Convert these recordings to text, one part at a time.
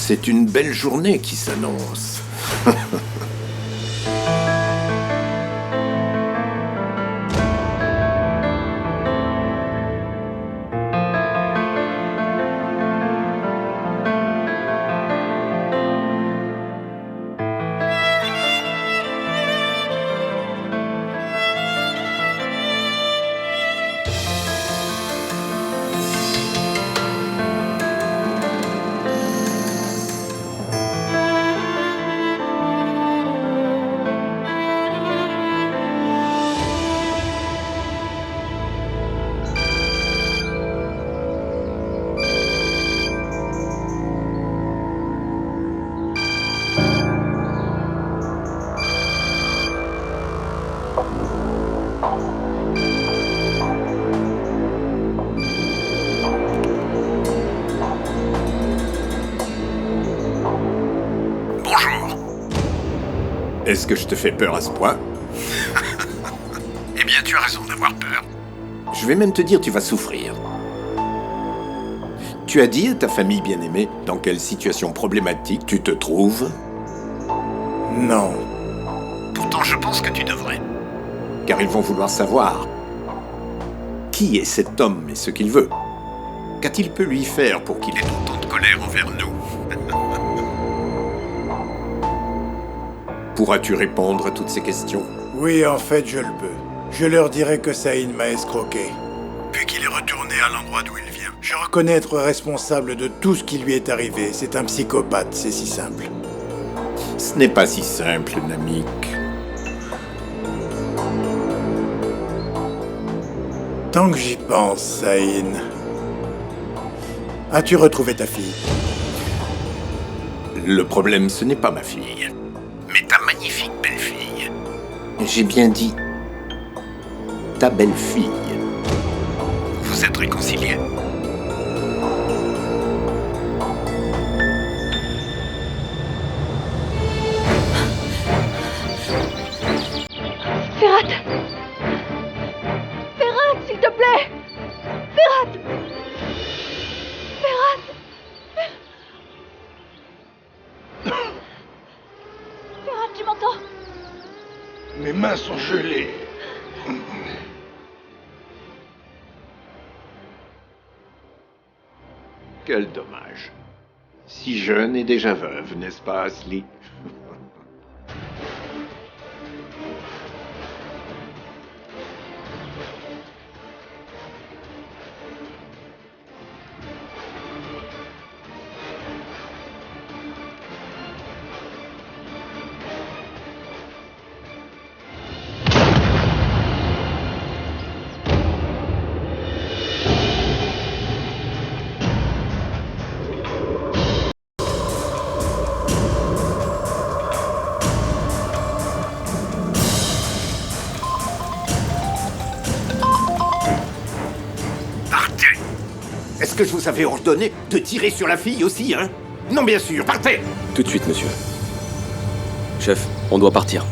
C'est une belle journée qui s'annonce. Est-ce que je te fais peur à ce point? Eh bien, tu as raison d'avoir peur. Je vais même te dire, tu vas souffrir. Tu as dit à ta famille bien-aimée dans quelle situation problématique tu te trouves? Non. Pourtant, je pense que tu devrais. Car ils vont vouloir savoir. Qui est cet homme et ce qu'il veut? Qu'a-t-il pu lui faire pour qu'il ait Autant de colère envers nous. Pourras-tu répondre à toutes ces questions? Oui, en fait, je le peux. Je leur dirai que Saïn m'a escroqué. Puis qu'il est retourné à l'endroit d'où il vient. Je reconnais être responsable de tout ce qui lui est arrivé. C'est un psychopathe, c'est si simple. Ce n'est pas si simple, Namik. Tant que j'y pense, Saïn. As-tu retrouvé ta fille? Le problème, ce n'est pas ma fille. Mais ta magnifique belle-fille. J'ai bien dit ta belle-fille. Vous êtes réconciliés? Ferhat! Ferhat, s'il te plaît! Ferhat! Ferhat! Ferhat, tu m'entends? Mes mains sont gelées. Quel dommage. Si jeune et déjà veuve, n'est-ce pas, Asli? Partez! Est-ce que je vous avais ordonné de tirer sur la fille aussi, hein? Non, bien sûr, partez! Tout de suite, monsieur. Chef, on doit partir.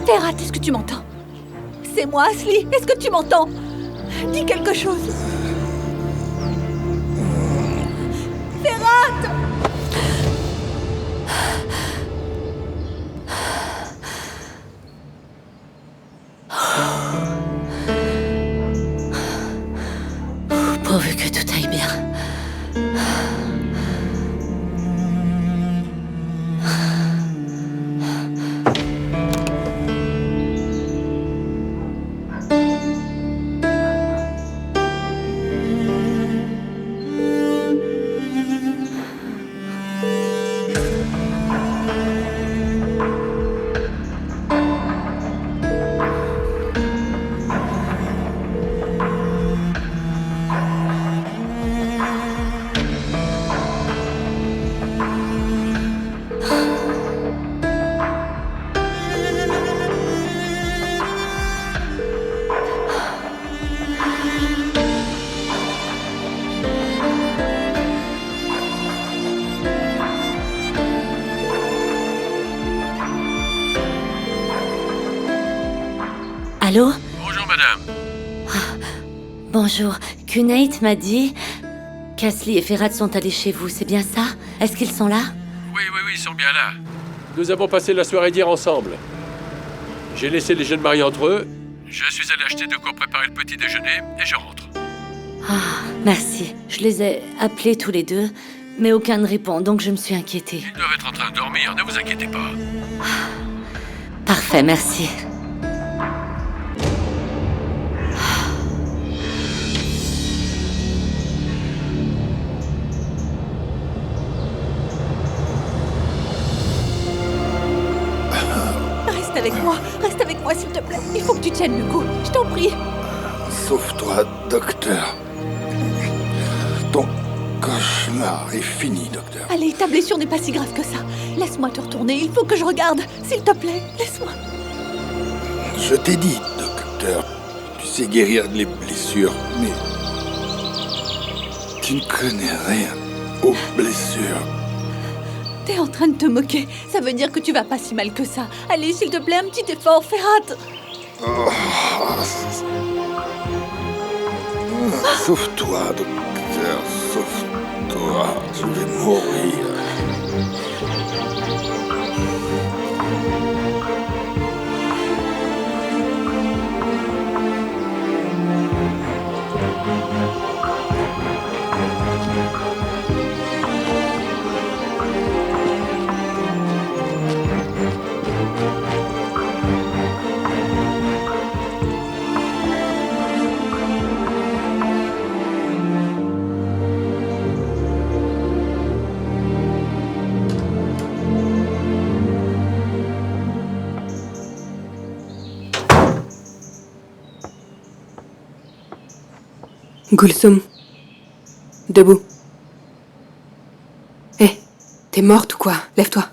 Ferhat, est-ce que tu m'entends? C'est moi, Asli. Est-ce que tu m'entends? Dis quelque chose. Ferhat! Pourvu que tout aille bien. Allô? Bonjour, madame. Bonjour. Kunate m'a dit qu'Asli et Ferhat sont allés chez vous, c'est bien ça? Est-ce qu'ils sont là? Oui, ils sont bien là. Nous avons passé la soirée d'hier ensemble. J'ai laissé les jeunes mariés entre eux. Je suis allé acheter de quoi préparer le petit déjeuner et je rentre. Ah, merci. Je les ai appelés tous les deux, mais aucun ne répond, donc je me suis inquiétée. Ils doivent être en train de dormir, ne vous inquiétez pas. Parfait, merci. Reste avec moi s'il te plaît. Il faut que tu tiennes le coup, je t'en prie. Sauve-toi, docteur. Ton cauchemar est fini, docteur. Allez, ta blessure n'est pas si grave que ça. Laisse-moi te retourner, il faut que je regarde. S'il te plaît, laisse-moi. Je t'ai dit, docteur, tu sais guérir les blessures, mais tu ne connais rien aux blessures. T'es en train de te moquer. Ça veut dire que tu vas pas si mal que ça. Allez, s'il te plaît, un petit effort, Ferhat. Sauve-toi, docteur, sauve-toi. Je vais mourir. Gulsum. Debout. Hé, t'es morte ou quoi? Lève-toi.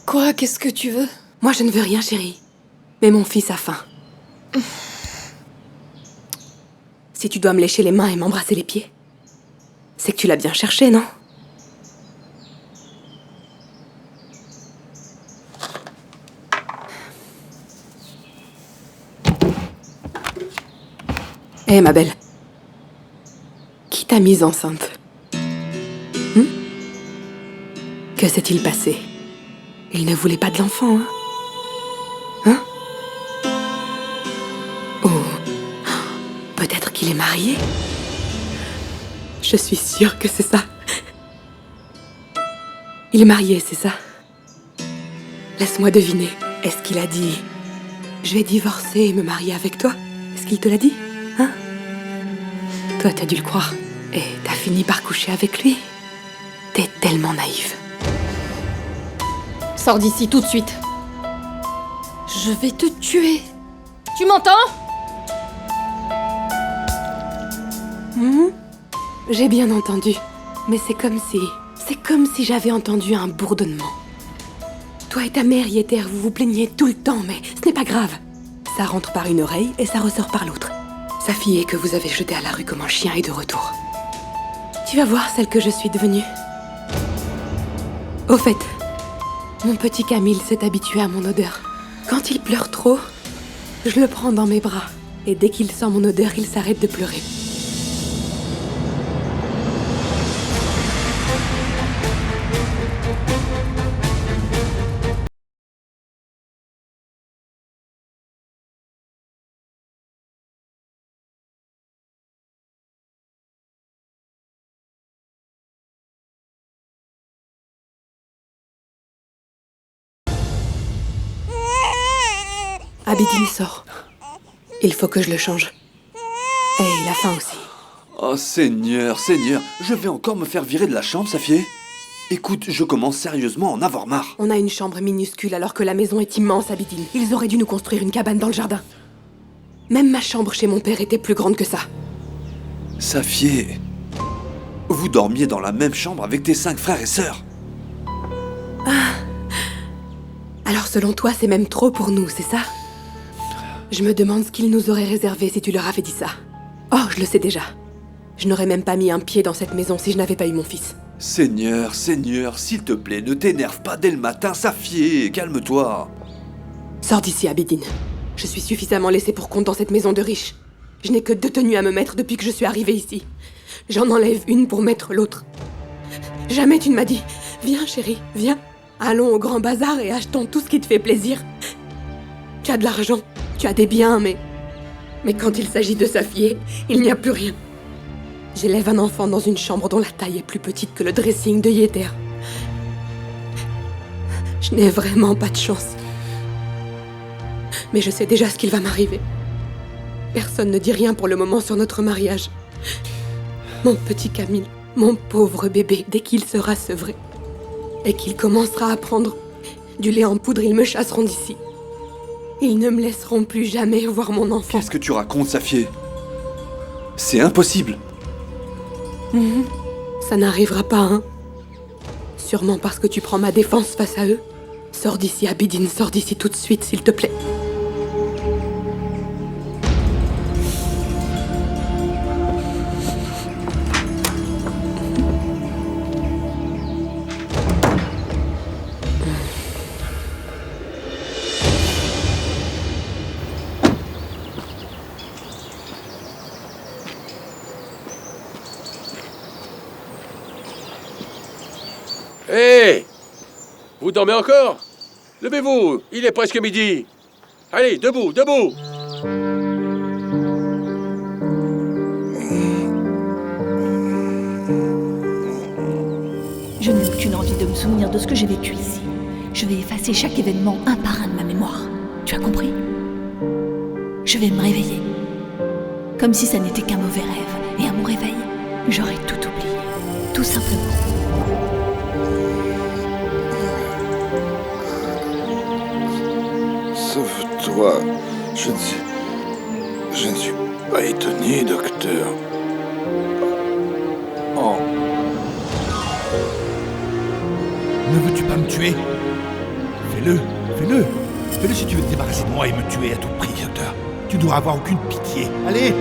Quoi? Qu'est-ce que tu veux? Moi, je ne veux rien, chérie. Mais mon fils a faim. Si tu dois me lécher les mains et m'embrasser les pieds, c'est que tu l'as bien cherché, non? Hé, ma belle. Qui t'a mise enceinte? Que s'est-il passé? Il ne voulait pas de l'enfant, hein? Oh. Peut-être qu'il est marié? Je suis sûre que c'est ça. Il est marié, c'est ça? Laisse-moi deviner. Est-ce qu'il a dit « Je vais divorcer et me marier avec toi » ? Est-ce qu'il te l'a dit? Hein? Toi, t'as dû le croire. Et t'as fini par coucher avec lui. T'es tellement naïve. Sors d'ici tout de suite. Je vais te tuer. Tu m'entends? J'ai bien entendu. Mais c'est comme si j'avais entendu un bourdonnement. Toi et ta mère y étaient, vous vous plaignez tout le temps, mais ce n'est pas grave. Ça rentre par une oreille et ça ressort par l'autre. Sa fille que vous avez jetée à la rue comme un chien est de retour. Tu vas voir celle que je suis devenue. Au fait, mon petit Camille s'est habitué à mon odeur. Quand il pleure trop, je le prends dans mes bras. Et dès qu'il sent mon odeur, il s'arrête de pleurer. Abidine sort. Il faut que je le change. Et il a faim aussi. Oh Seigneur, Seigneur, je vais encore me faire virer de la chambre, Safié? Écoute, je commence sérieusement à en avoir marre. On a une chambre minuscule alors que la maison est immense, Abidine. Ils auraient dû nous construire une cabane dans le jardin. Même ma chambre chez mon père était plus grande que ça. Safié, vous dormiez dans la même chambre avec tes 5 frères et sœurs. Alors selon toi, c'est même trop pour nous, c'est ça? Je me demande ce qu'ils nous auraient réservé si tu leur avais dit ça. Oh, je le sais déjà. Je n'aurais même pas mis un pied dans cette maison si je n'avais pas eu mon fils. Seigneur, Seigneur, s'il te plaît, ne t'énerve pas dès le matin, Safié, calme-toi. Sors d'ici, Abedin. Je suis suffisamment laissée pour compte dans cette maison de riches. Je n'ai que 2 tenues à me mettre depuis que je suis arrivée ici. J'en enlève une pour mettre l'autre. Jamais tu ne m'as dit « Viens, chérie, viens. Allons au grand bazar et achetons tout ce qui te fait plaisir. » Tu as de l'argent, tu as des biens, mais quand il s'agit de Safié, il n'y a plus rien. J'élève un enfant dans une chambre dont la taille est plus petite que le dressing de Yéter. Je n'ai vraiment pas de chance. Mais je sais déjà ce qu'il va m'arriver. Personne ne dit rien pour le moment sur notre mariage. Mon petit Camille, mon pauvre bébé, dès qu'il sera sevré et qu'il commencera à prendre du lait en poudre, ils me chasseront d'ici. Ils ne me laisseront plus jamais voir mon enfant. Qu'est-ce que tu racontes, Safié? C'est impossible. Ça n'arrivera pas, hein? Sûrement parce que tu prends ma défense face à eux. Sors d'ici, Abedin, sors d'ici tout de suite, s'il te plaît. Hé! Vous dormez encore? Levez-vous, il est presque midi. Allez, debout, debout! Je n'ai aucune envie de me souvenir de ce que j'ai vécu ici. Je vais effacer chaque événement un par un de ma mémoire. Tu as compris? Je vais me réveiller. Comme si ça n'était qu'un mauvais rêve. Et à mon réveil, j'aurai tout oublié. Tout simplement. Sauve-toi. Je ne suis pas étonné, docteur. Oh. Ne veux-tu pas me tuer? Fais-le, fais-le. Fais-le si tu veux te débarrasser de moi et me tuer à tout prix, docteur. Tu ne dois avoir aucune pitié. Allez!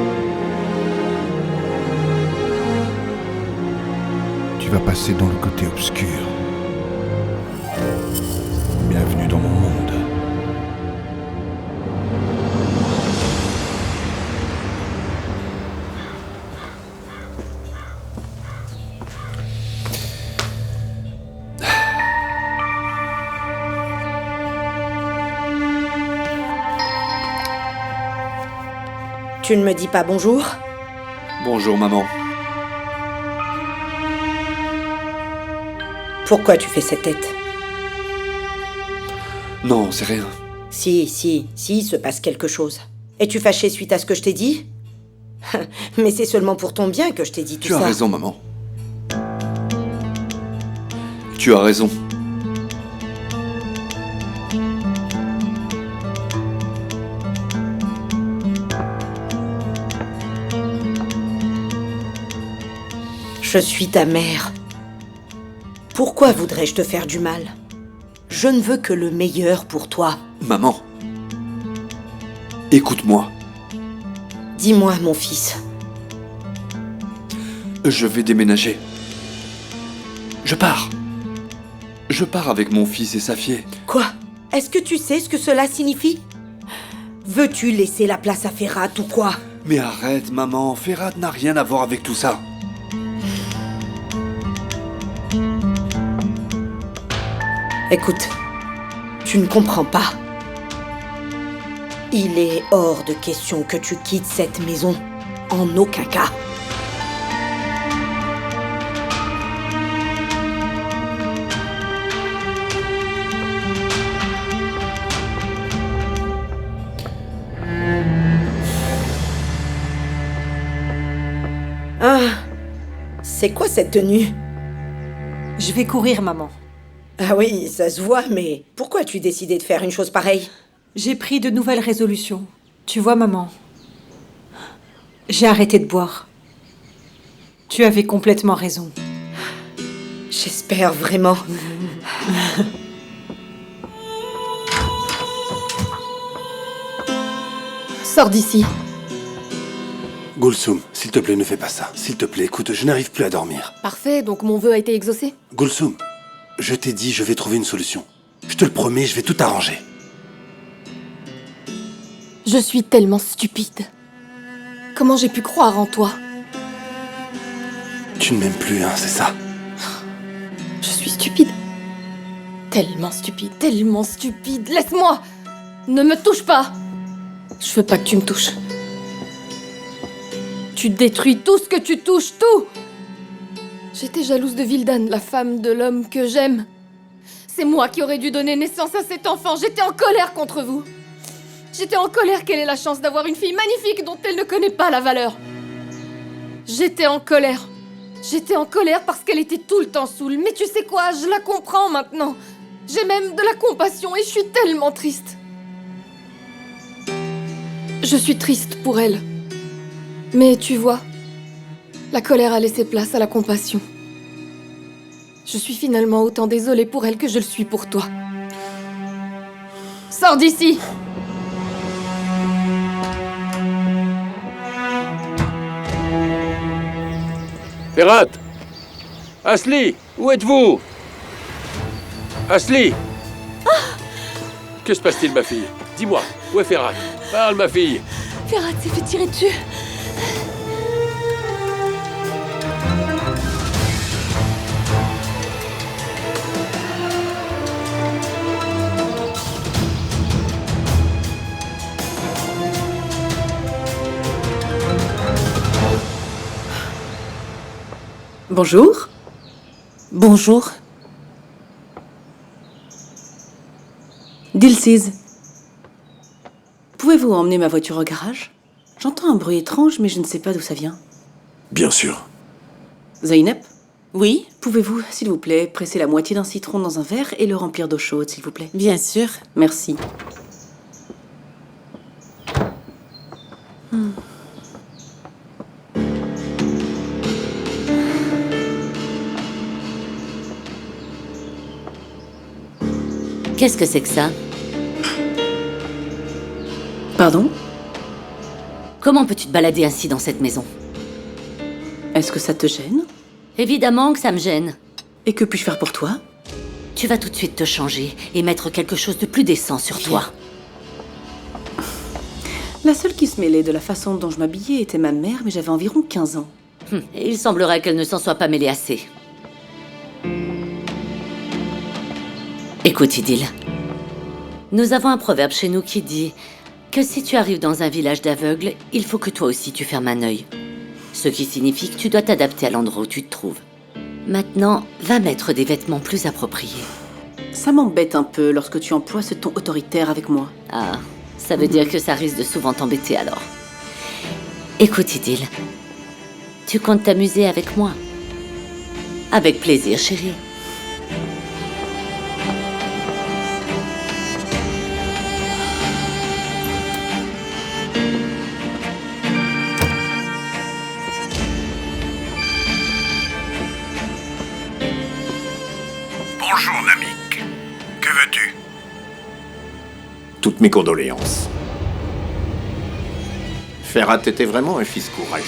Tu vas passer dans le côté obscur. Bienvenue dans mon monde. Tu ne me dis pas bonjour? Bonjour, maman. Pourquoi tu fais cette tête? Non, c'est rien. Si, il se passe quelque chose. Es-tu fâché suite à ce que je t'ai dit? Mais c'est seulement pour ton bien que je t'ai dit tout ça. Tu as raison, maman. Tu as raison. Je suis ta mère. Pourquoi voudrais-je te faire du mal? Je ne veux que le meilleur pour toi. Maman. Écoute-moi. Dis-moi, mon fils. Je vais déménager. Je pars. Je pars avec mon fils et Safié. Quoi? Est-ce que tu sais ce que cela signifie? Veux-tu laisser la place à Ferhat ou quoi? Mais arrête, maman. Ferhat n'a rien à voir avec tout ça. Écoute, tu ne comprends pas. Il est hors de question que tu quittes cette maison. En aucun cas. Ah, c'est quoi cette tenue? Je vais courir, maman. Ah oui, ça se voit, mais pourquoi as-tu décidé de faire une chose pareille? J'ai pris de nouvelles résolutions. Tu vois, maman, j'ai arrêté de boire. Tu avais complètement raison. J'espère vraiment. Sors d'ici. Gulsum, s'il te plaît, ne fais pas ça. S'il te plaît, écoute, je n'arrive plus à dormir. Parfait, donc mon vœu a été exaucé? Gulsum, je t'ai dit, je vais trouver une solution. Je te le promets, je vais tout arranger. Je suis tellement stupide. Comment j'ai pu croire en toi? Tu ne m'aimes plus, hein, c'est ça? Je suis stupide. Tellement stupide, tellement stupide. Laisse-moi! Ne me touche pas! Je veux pas que tu me touches. Tu détruis tout ce que tu touches, tout! J'étais jalouse de Vildan, la femme de l'homme que j'aime. C'est moi qui aurais dû donner naissance à cet enfant. J'étais en colère contre vous. J'étais en colère qu'elle ait la chance d'avoir une fille magnifique dont elle ne connaît pas la valeur. J'étais en colère. J'étais en colère parce qu'elle était tout le temps saoule. Mais tu sais quoi, je la comprends maintenant. J'ai même de la compassion et je suis tellement triste. Je suis triste pour elle. Mais tu vois, la colère a laissé place à la compassion. Je suis finalement autant désolée pour elle que je le suis pour toi. Sors d'ici! Ferhat! Asli, où êtes-vous? Asli! Que se passe-t-il, ma fille? Dis-moi, où est Ferhat? Parle, ma fille! Ferhat s'est fait tirer dessus. Bonjour. Bonjour. Dilsiz. Pouvez-vous emmener ma voiture au garage? J'entends un bruit étrange, mais je ne sais pas d'où ça vient. Bien sûr. Zeynep? Oui? Pouvez-vous, s'il vous plaît, presser la moitié d'un citron dans un verre et le remplir d'eau chaude, s'il vous plaît? Bien sûr. Merci. Qu'est-ce que c'est que ça? Pardon? Comment peux-tu te balader ainsi dans cette maison? Est-ce que ça te gêne? Évidemment que ça me gêne. Et que puis-je faire pour toi? Tu vas tout de suite te changer et mettre quelque chose de plus décent sur toi. La seule qui se mêlait de la façon dont je m'habillais était ma mère, mais j'avais environ 15 ans. Et il semblerait qu'elle ne s'en soit pas mêlée assez. Écoute, Idil. Nous avons un proverbe chez nous qui dit que si tu arrives dans un village d'aveugles, il faut que toi aussi tu fermes un œil. Ce qui signifie que tu dois t'adapter à l'endroit où tu te trouves. Maintenant, va mettre des vêtements plus appropriés. Ça m'embête un peu lorsque tu emploies ce ton autoritaire avec moi. Ah, ça veut dire que ça risque de souvent t'embêter alors. Écoute, Idil. Tu comptes t'amuser avec moi? Avec plaisir, chérie. Bonjour, Namik. Que veux-tu? Toutes mes condoléances. Ferhat était vraiment un fils courageux.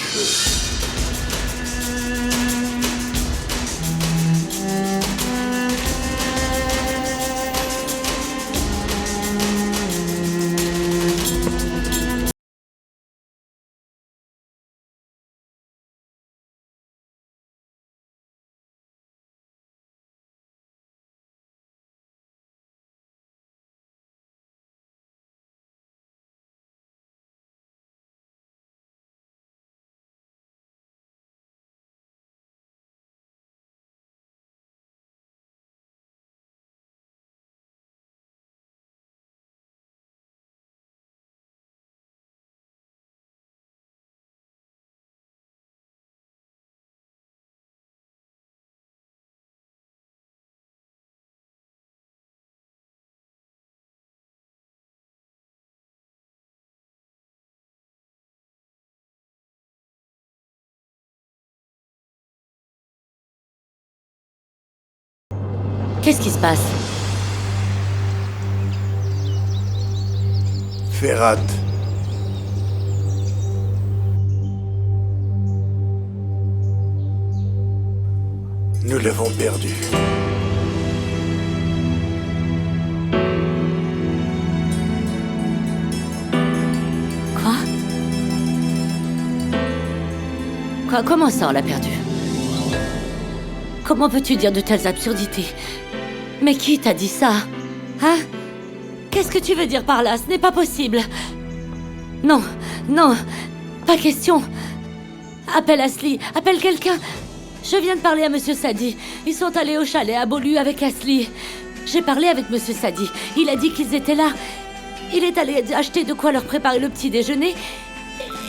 Qu'est-ce qui se passe? Ferhat. Nous l'avons perdu. Quoi, comment ça, on l'a perdu? Comment peux-tu dire de telles absurdités? Mais qui t'a dit ça? Hein? Qu'est-ce que tu veux dire par là? Ce n'est pas possible. Non, non, pas question. Appelle Ashley, appelle quelqu'un. Je viens de parler à Monsieur Sadi. Ils sont allés au chalet à Beaulieu avec Ashley. J'ai parlé avec Monsieur Sadi. Il a dit qu'ils étaient là. Il est allé acheter de quoi leur préparer le petit déjeuner.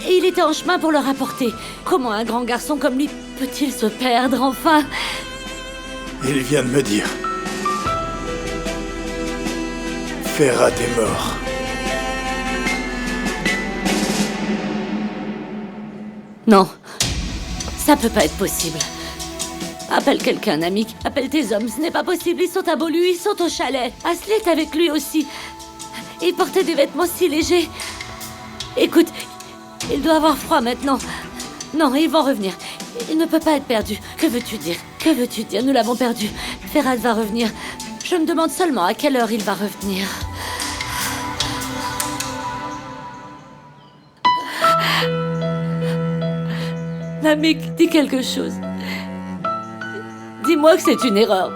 Et il était en chemin pour leur apporter. Comment un grand garçon comme lui peut-il se perdre, enfin? Il vient de me dire. Ferrat est mort. Non, ça peut pas être possible. Appelle quelqu'un, ami. Appelle tes hommes, ce n'est pas possible. Ils sont à Beaulieu, ils sont au chalet. Ashley est avec lui aussi. Il portait des vêtements si légers. Écoute, il doit avoir froid maintenant. Non, ils vont revenir. Il ne peut pas être perdu. Que veux-tu dire? Que veux-tu dire? Nous l'avons perdu. Ferrat va revenir. Je me demande seulement à quelle heure il va revenir. Namik, dis quelque chose. Dis-moi que c'est une erreur.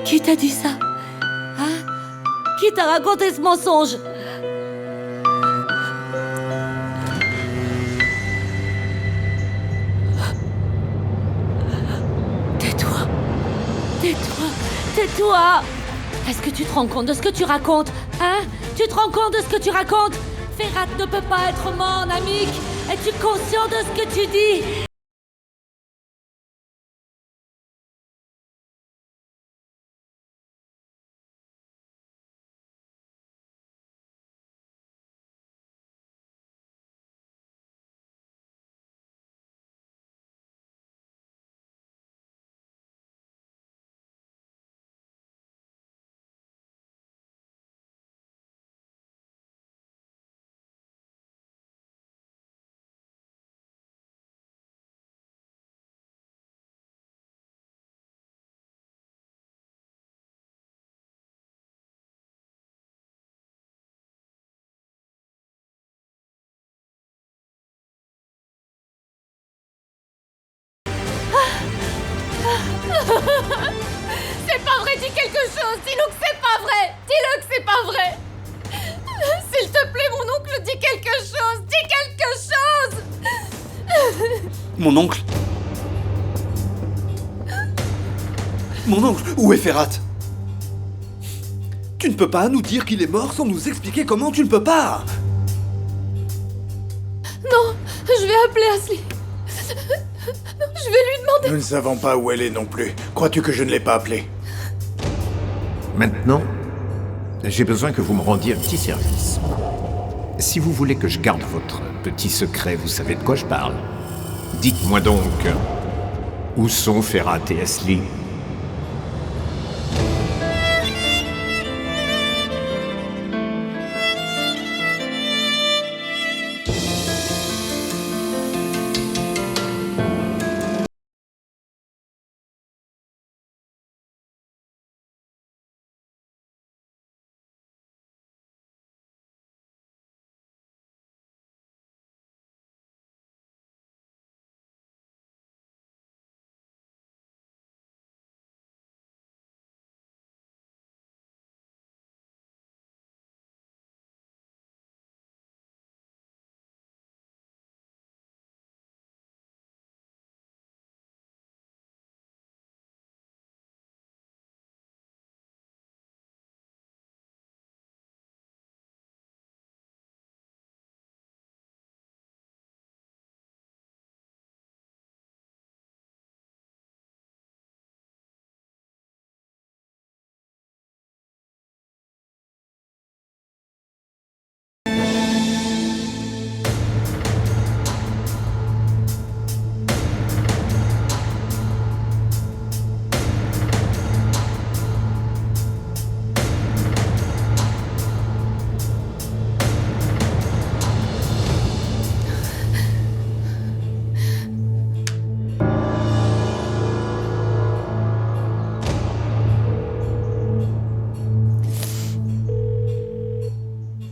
Qui t'a dit ça? Hein? Qui t'a raconté ce mensonge? Tais-toi. Tais-toi. Tais-toi. Est-ce que tu te rends compte de ce que tu racontes? Hein? Tu te rends compte de ce que tu racontes? Ferrat ne peut pas être mort, Namik. Es-tu conscient de ce que tu dis? C'est pas vrai, dis quelque chose. Dis-nous que c'est pas vrai. Dis-le que c'est pas vrai. S'il te plaît, mon oncle, dis quelque chose. Dis quelque chose. Mon oncle? Mon oncle, où est Ferrat? Tu ne peux pas nous dire qu'il est mort sans nous expliquer comment. Tu ne peux pas. Non, je vais appeler Ashley. Je vais lui demander. Nous ne savons pas où elle est non plus. Crois-tu que je ne l'ai pas appelée? Maintenant, j'ai besoin que vous me rendiez un petit service. Si vous voulez que je garde votre petit secret, vous savez de quoi je parle. Dites-moi donc, où sont Ferrat et Ashley?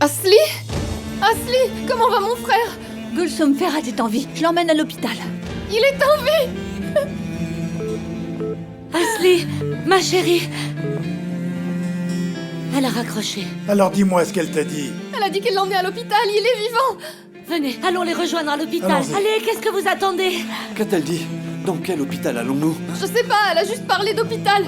Ashley? Ashley, comment va mon frère? Gulsum, Ferhat est en vie. Je l'emmène à l'hôpital. Il est en vie! Asli, ma chérie. Elle a raccroché. Alors dis-moi ce qu'elle t'a dit. Elle a dit qu'elle l'emmenait à l'hôpital, il est vivant! Venez, allons les rejoindre à l'hôpital. Allons-y. Allez, qu'est-ce que vous attendez? Qu'a-t-elle dit? Dans quel hôpital allons-nous? Je sais pas, elle a juste parlé d'hôpital.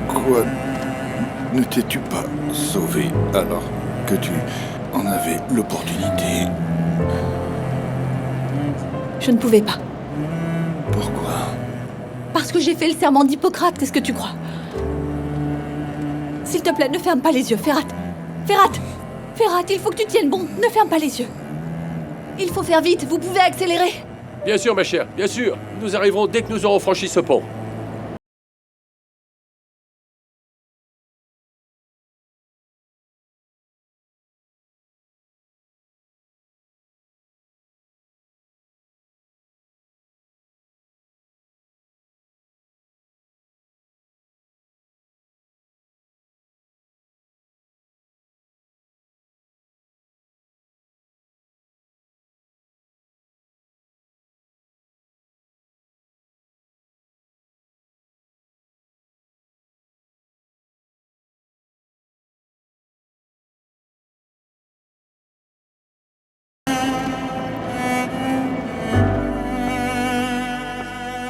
Pourquoi ne t'es-tu pas sauvé alors que tu en avais l'opportunité? Je ne pouvais pas. Pourquoi? Parce que j'ai fait le serment d'Hippocrate, qu'est-ce que tu crois? S'il te plaît, ne ferme pas les yeux, Ferhat. Ferhat! Ferhat, il faut que tu tiennes bon, ne ferme pas les yeux. Il faut faire vite, vous pouvez accélérer. Bien sûr, ma chère, bien sûr. Nous arriverons dès que nous aurons franchi ce pont.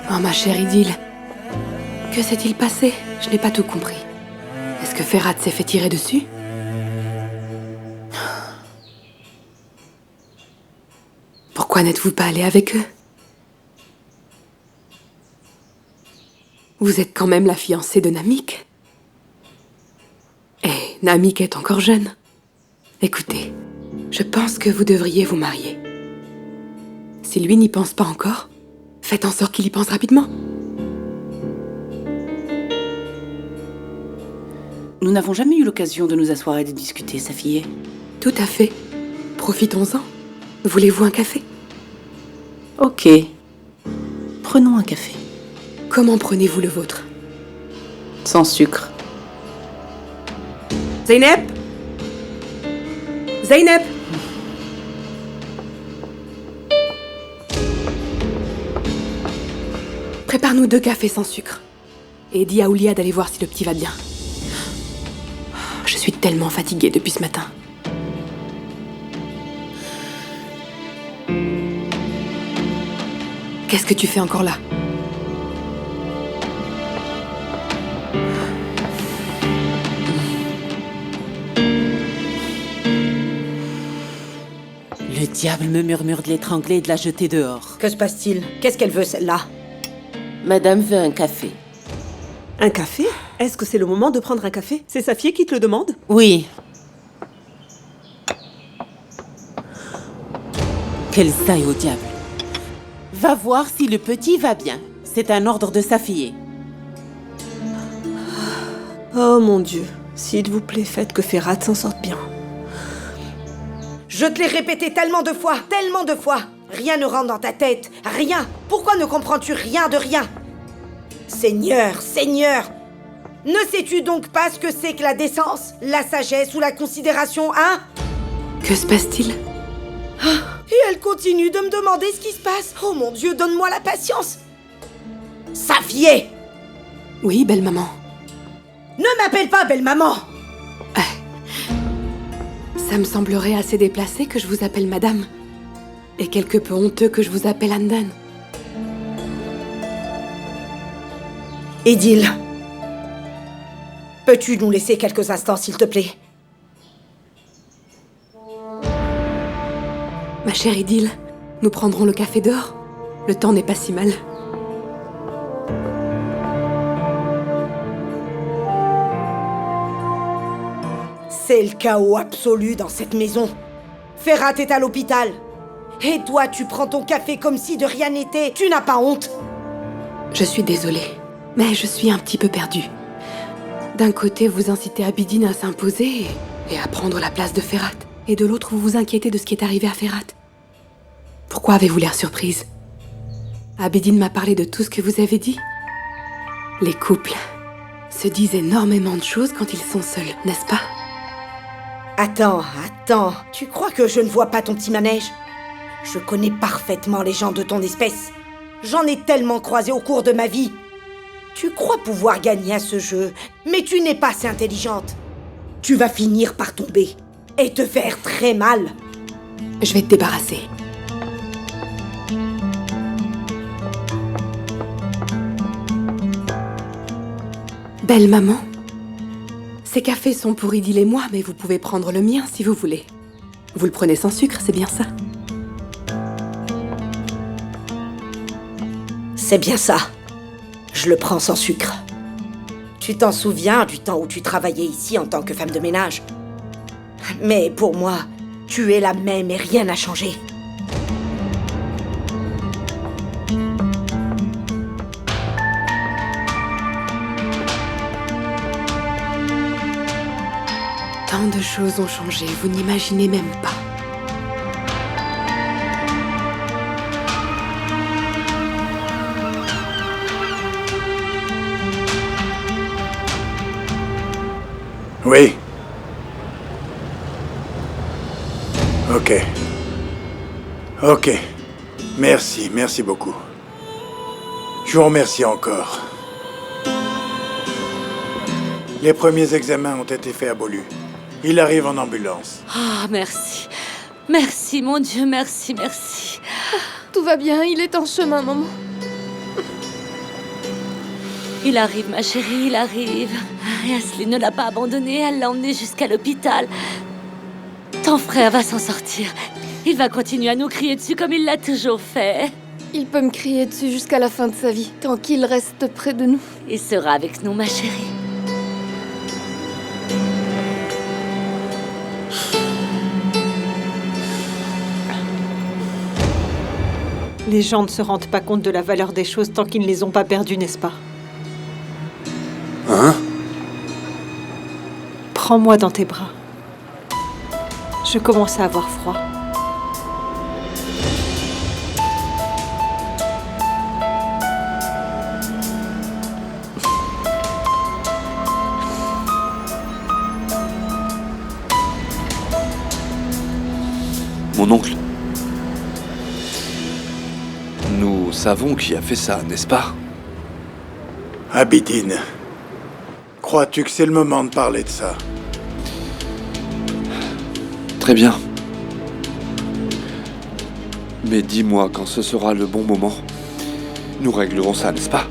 Oh, ma chère Idylle. Que s'est-il passé? Je n'ai pas tout compris. Est-ce que Ferhat s'est fait tirer dessus? Pourquoi n'êtes-vous pas allé avec eux? Vous êtes quand même la fiancée de Namik. Et Namik est encore jeune. Écoutez, je pense que vous devriez vous marier. Si lui n'y pense pas encore, faites en sorte qu'il y pense rapidement. Nous n'avons jamais eu l'occasion de nous asseoir et de discuter, Safiye. Tout à fait. Profitons-en. Voulez-vous un café? Ok. Prenons un café. Comment prenez-vous le vôtre? Sans sucre. Zeynep! Zeynep! Prépare-nous 2 cafés sans sucre. Et dis à Oulia d'aller voir si le petit va bien. Je suis tellement fatiguée depuis ce matin. Qu'est-ce que tu fais encore là? Le diable me murmure de l'étrangler et de la jeter dehors. Que se passe-t-il? Qu'est-ce qu'elle veut, celle-là? Madame veut un café. Un café? Est-ce que c'est le moment de prendre un café? C'est sa fille qui te le demande? Oui. Qu'elle saille au diable. Va voir si le petit va bien. C'est un ordre de sa fille. Oh mon Dieu, s'il vous plaît, faites que Ferhat s'en sorte bien. Je te l'ai répété tellement de fois. Rien ne rentre dans ta tête, rien. Pourquoi ne comprends-tu rien de rien? Seigneur, ne sais-tu donc pas ce que c'est que la décence, la sagesse ou la considération, hein? Que se passe-t-il? Et elle continue de me demander ce qui se passe. Oh mon Dieu, donne-moi la patience. Safié! Oui, belle maman. Ne m'appelle pas belle maman! Ça me semblerait assez déplacé que je vous appelle madame. Et quelque peu honteux que je vous appelle Handan. Idil, peux-tu nous laisser quelques instants, s'il te plaît? Ma chère Idil, nous prendrons le café dehors. Le temps n'est pas si mal. C'est le chaos absolu dans cette maison. Ferhat est à l'hôpital. Et toi, tu prends ton café comme si de rien n'était. Tu n'as pas honte? Je suis désolée, mais je suis un petit peu perdue. D'un côté, vous incitez Abidine à s'imposer et à prendre la place de Ferhat. Et de l'autre, vous vous inquiétez de ce qui est arrivé à Ferhat. Pourquoi avez-vous l'air surprise? Abidine m'a parlé de tout ce que vous avez dit. Les couples se disent énormément de choses quand ils sont seuls, n'est-ce pas? Attends. Tu crois que je ne vois pas ton petit manège? Je connais parfaitement les gens de ton espèce. J'en ai tellement croisé au cours de ma vie. Tu crois pouvoir gagner à ce jeu, mais tu n'es pas assez intelligente. Tu vas finir par tomber et te faire très mal. Je vais te débarrasser. Belle maman, ces cafés sont pour Idil et moi, mais vous pouvez prendre le mien si vous voulez. Vous le prenez sans sucre, c'est bien ça? C'est bien ça. Je le prends sans sucre. Tu t'en souviens du temps où tu travaillais ici en tant que femme de ménage? Mais pour moi, tu es la même et rien n'a changé. Tant de choses ont changé, vous n'imaginez même pas. Oui. Ok. Merci beaucoup. Je vous remercie encore. Les premiers examens ont été faits à Bolu. Il arrive en ambulance. Ah, merci. Merci, mon Dieu, merci. Tout va bien, il est en chemin, maman. Il arrive, ma chérie, il arrive. Yasli ne l'a pas abandonné, elle l'a emmené jusqu'à l'hôpital. Ton frère va s'en sortir. Il va continuer à nous crier dessus comme il l'a toujours fait. Il peut me crier dessus jusqu'à la fin de sa vie, tant qu'il reste près de nous. Il sera avec nous, ma chérie. Les gens ne se rendent pas compte de la valeur des choses tant qu'ils ne les ont pas perdues, n'est-ce pas? Hein? Prends-moi dans tes bras. Je commence à avoir froid. Mon oncle. Nous savons qui a fait ça, n'est-ce pas? Abidine, crois-tu que c'est le moment de parler de ça? Très bien. Mais dis-moi quand ce sera le bon moment. Nous réglerons ça, n'est-ce pas?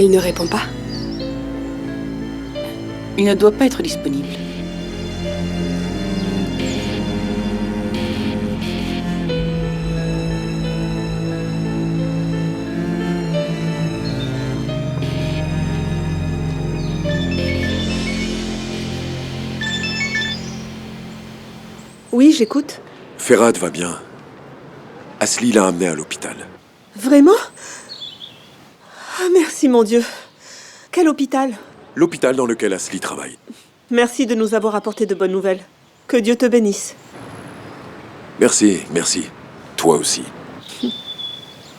Il ne répond pas. Il ne doit pas être disponible. Oui, j'écoute. Ferhat va bien. Asli l'a amené à l'hôpital. Vraiment? Ah, merci, mon Dieu. Quel hôpital? L'hôpital dans lequel Asli travaille. Merci de nous avoir apporté de bonnes nouvelles. Que Dieu te bénisse. Merci, merci. Toi aussi.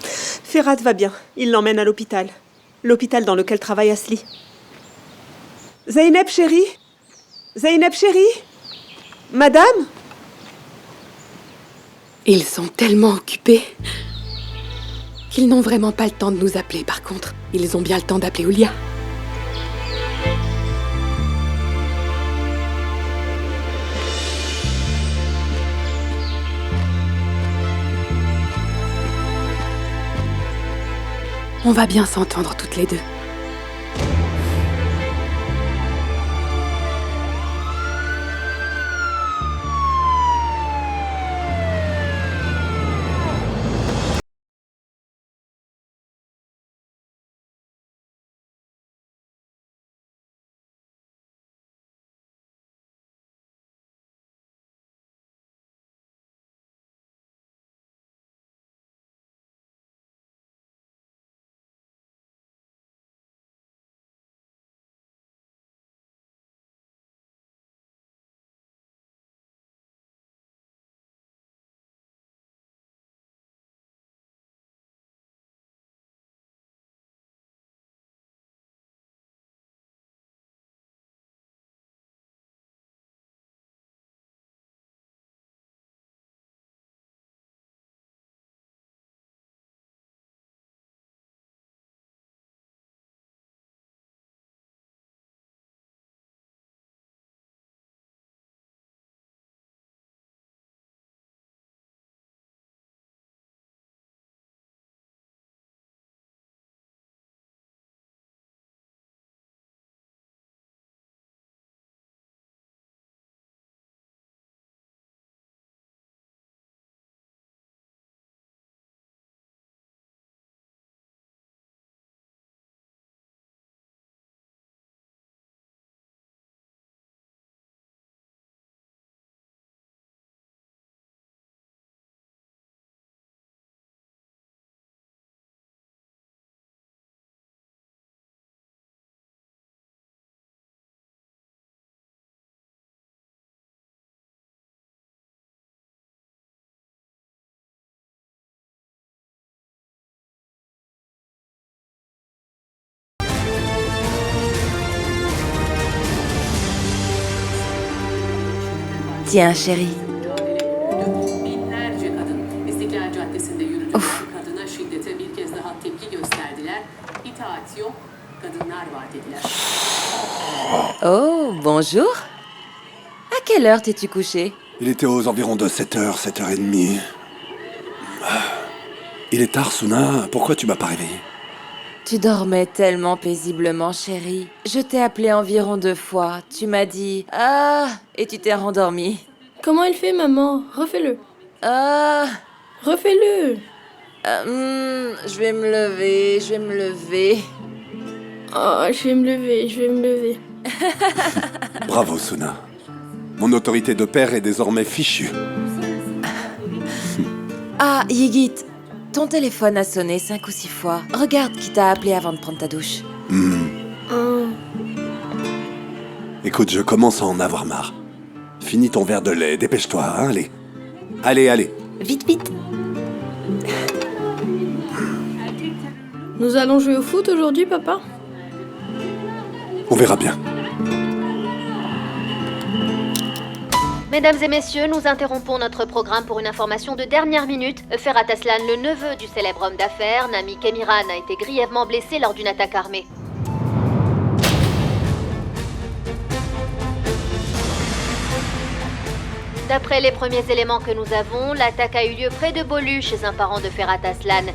Ferhat va bien. Il l'emmène à l'hôpital. L'hôpital dans lequel travaille Asli. Zeynep, chérie? Zeynep, chérie? Madame? Ils sont tellement occupés qu'ils n'ont vraiment pas le temps de nous appeler. Par contre, ils ont bien le temps d'appeler Oulia. On va bien s'entendre toutes les deux. Tiens, chérie. Binlerce kadın İstiklal Caddesi'nde yürüyen kadına şiddete bir kez daha tepki gösterdiler. İtaat yok, kadınlar var dediler. Oh, bonjour. À quelle heure t'es-tu couché? Il était aux environs de 7h, 7h30. Il est tard, Suna. Pourquoi tu m'as pas réveillé? Tu dormais tellement paisiblement, chérie. Je t'ai appelé environ 2 fois. Tu m'as dit « Ah !» et tu t'es rendormie. Comment il fait, maman? Refais-le. Ah! Refais-le. Je vais me lever, je vais me lever. Oh, je vais me lever, je vais me lever. Bravo, Suna. Mon autorité de père est désormais fichue. Ah, Yigit, ton téléphone a sonné 5 ou 6 fois. Regarde qui t'a appelé avant de prendre ta douche. Écoute, je commence à en avoir marre. Finis ton verre de lait, dépêche-toi, hein, allez. Allez, allez. Vite, vite. Nous allons jouer au foot aujourd'hui, papa? On verra bien. Mesdames et messieurs, nous interrompons notre programme pour une information de dernière minute. Ferhat Aslan, le neveu du célèbre homme d'affaires, Nami Kemiran, a été grièvement blessé lors d'une attaque armée. D'après les premiers éléments que nous avons, l'attaque a eu lieu près de Bolu, chez un parent de Ferhat Aslan.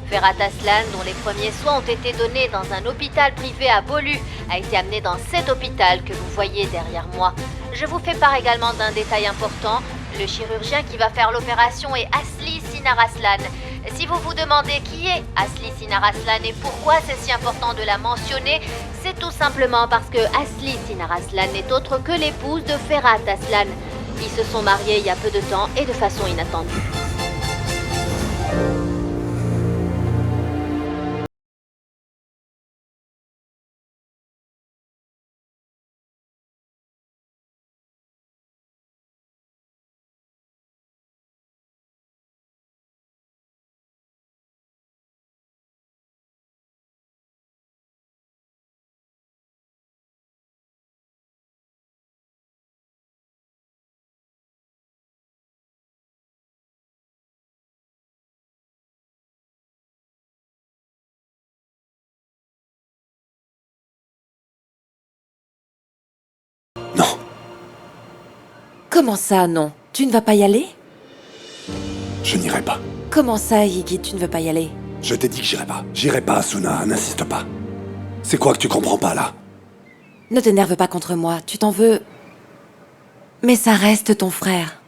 Ferhat Aslan, dont les premiers soins ont été donnés dans un hôpital privé à Bolu, a été amené dans cet hôpital que vous voyez derrière moi. Je vous fais part également d'un détail important. Le chirurgien qui va faire l'opération est Asli Sinaraslan. Si vous vous demandez qui est Asli Sinaraslan et pourquoi c'est si important de la mentionner, c'est tout simplement parce que Asli Sinaraslan n'est autre que l'épouse de Ferhat Aslan. Ils se sont mariés il y a peu de temps et de façon inattendue. Comment ça, non? Tu ne vas pas y aller? Je n'irai pas. Comment ça, Iggy, tu ne veux pas y aller? Je t'ai dit que j'irai pas. J'irai pas, Asuna, n'insiste pas. C'est quoi que tu comprends pas, là? Ne t'énerve pas contre moi, tu t'en veux. Mais ça reste ton frère.